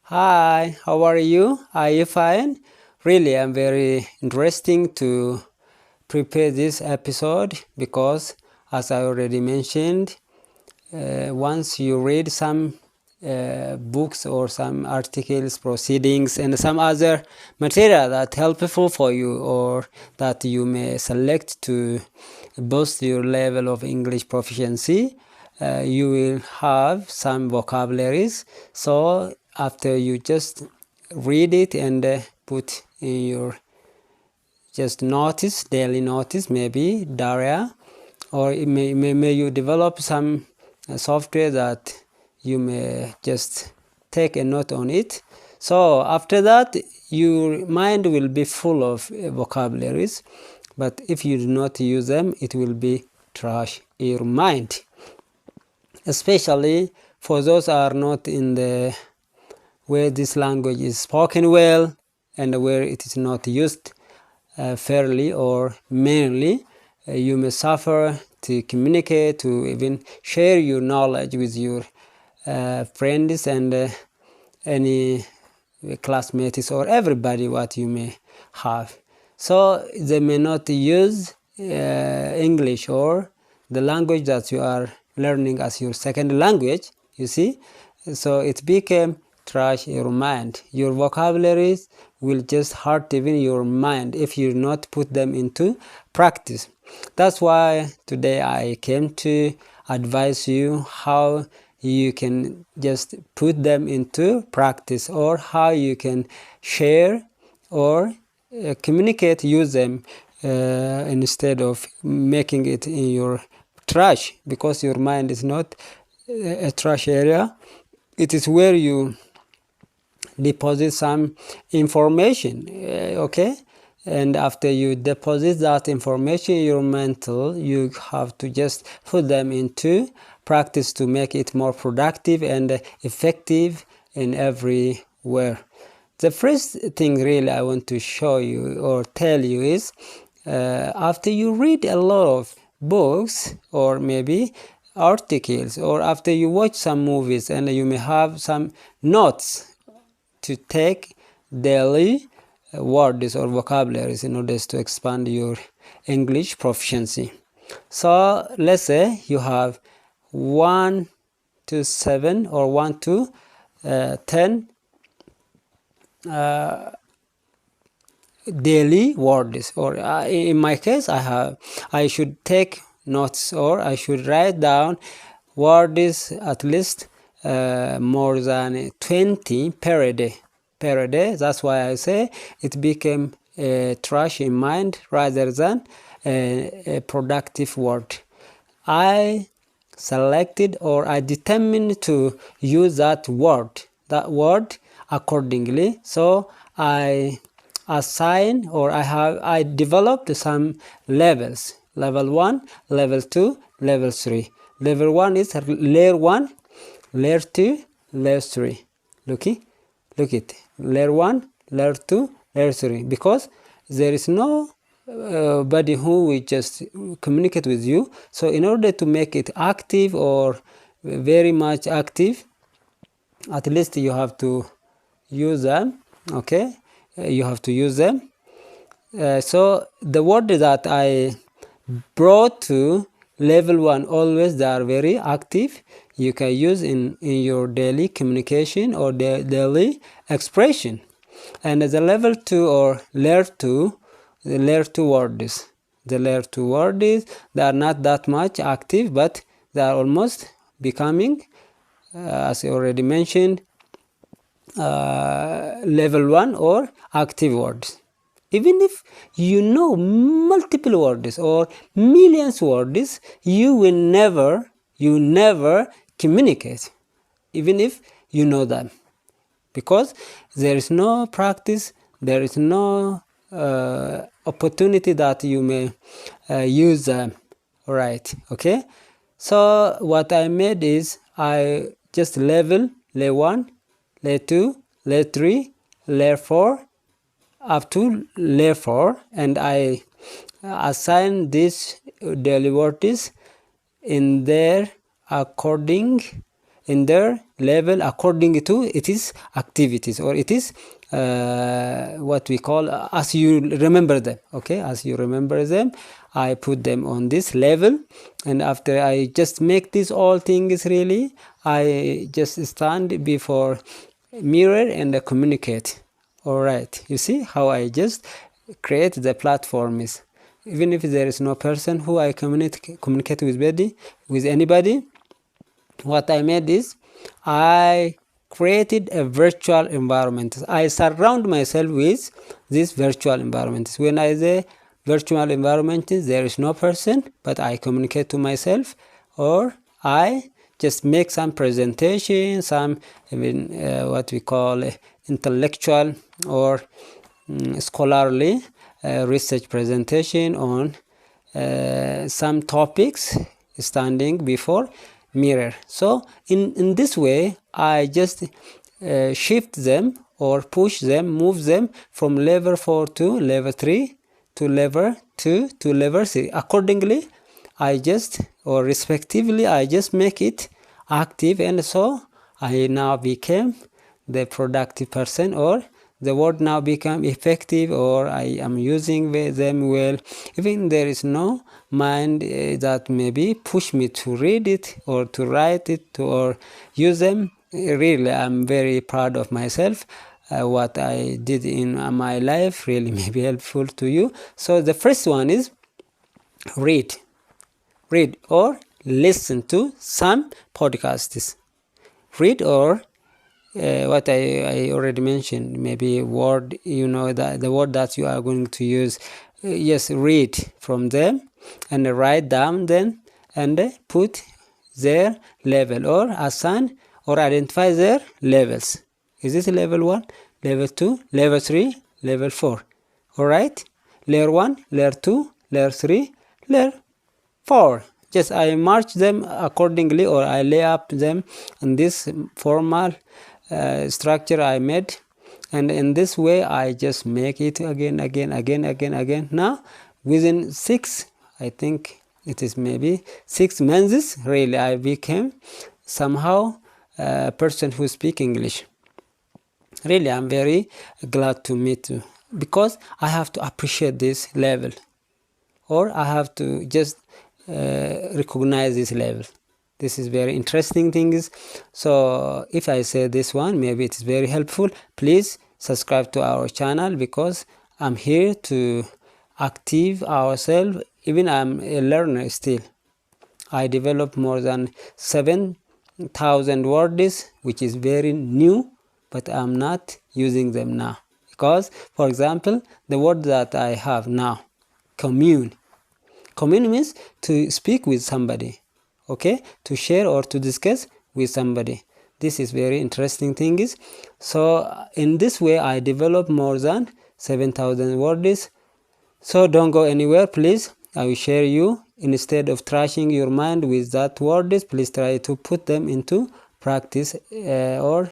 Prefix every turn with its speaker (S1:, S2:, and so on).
S1: Hi, how are you? Are you fine? Really, I'm very interesting to prepare this episode because, as I already mentioned, once you read some books or some articles, proceedings, and some other material that helpful for you or that you may select to boost your level of English proficiency, you will have some vocabularies. So after you just read it and put in your just notice, daily notice, maybe diary, or may you develop some software that you may just take a note on it. So after that, your mind will be full of vocabularies, but if you do not use them, it will be trash in your mind. Especially for those who are not in the where this language is spoken well and where it is not used fairly or mainly, you may suffer to communicate, to even share your knowledge with your friends and any classmates or everybody what you may have. So they may not use English or the language that you are learning as your second language, you see. So it became trash in your mind. Your vocabularies will just hurt even your mind if you not put them into practice. That's why today I came to advise you how you can just put them into practice, or how you can share or communicate, use them instead of making it in your trash, because your mind is not a trash area. It is where you deposit some information, okay? And after you deposit that information in your mental, you have to just put them into practice to make it more productive and effective in everywhere. The first thing really I want to show you or tell you is, after you read a lot of books or maybe articles, or after you watch some movies, and you may have some notes to take daily words or vocabularies in order to expand your English proficiency. So let's say you have 1 to 7 or 1 to 10 daily words, or in my case I should take notes, or I should write down words at least more than 20 per day. That's why I say it became a trash in mind rather than a productive word. I selected, or I determined to use that word accordingly. So I assign, or I developed some levels: level 1, level 2, level 3. Level 1 is layer 1, layer 2, layer 3. Look it, layer 1, layer 2, layer 3, because there is no body who will just communicate with you. So in order to make it active or very much active, at least you have to use them, okay? You have to use them. So the word that I brought to level 1, always they are very active. You can use in your daily communication or daily expression. And the level 2 or layer 2, the layer 2 words, they are not that much active, but they are almost becoming, as I already mentioned, level 1 or active words. Even if you know multiple words or millions words, you never communicate, even if you know them, because there is no practice, there is no opportunity that you may use them, right? Okay, so what I made is I just level layer 1, layer 2, layer 3, layer 4, up to layer 4, and I assign these daily words in their according in their level according to its activities, or it is what we call as you remember them. Okay, as you remember them, I put them on this level, and after I just make these all things, really I just stand before mirror and communicate. All right, you see how I just create the platform is, even if there is no person who I communicate with anybody, what I made is I created a virtual environment. I surround myself with this virtual environment. When I say virtual environment, there is no person, but I communicate to myself, or I just make some presentation, some what we call intellectual or scholarly research presentation on some topics, standing before mirror. So in this way, I just shift them or push them, move them from level 4 to level 3 to level 2 to level 3. Accordingly, I just, or respectively, I just make it active, and so I now became the productive person, or the word now become effective, or I am using them well. Even there is no mind that maybe push me to read it or to write it or use them. Really, I'm very proud of myself. What I did in my life really may be helpful to you. So the first one is read or listen to some podcasts. Read or what I already mentioned, maybe word, that the word that you are going to use. Yes, read from them and write down them and put their level, or assign or identify their levels. Is this level 1, level 2, level 3, level 4? All right, layer 1, layer 2, layer 3, layer 4. Just I march them accordingly, or I lay up them in this formal structure I made, and in this way I just make it again. Now within 6, I think it is maybe 6 months, really I became somehow a person who speaks English. Really, I'm very glad to meet you, because I have to appreciate this level, or I have to just recognize this level. This is very interesting things. So if I say this one, maybe it is very helpful. Please subscribe to our channel, because I'm here to active ourselves. Even I'm a learner still. I developed more than 7,000 words, which is very new, but I'm not using them now. Because, for example, the word that I have now, commune. Commune means to speak with somebody. Okay, to share or to discuss with somebody. This is very interesting thing. So in this way I develop more than 7,000 words. So don't go anywhere, please. I will share you. Instead of trashing your mind with that words, please try to put them into practice, or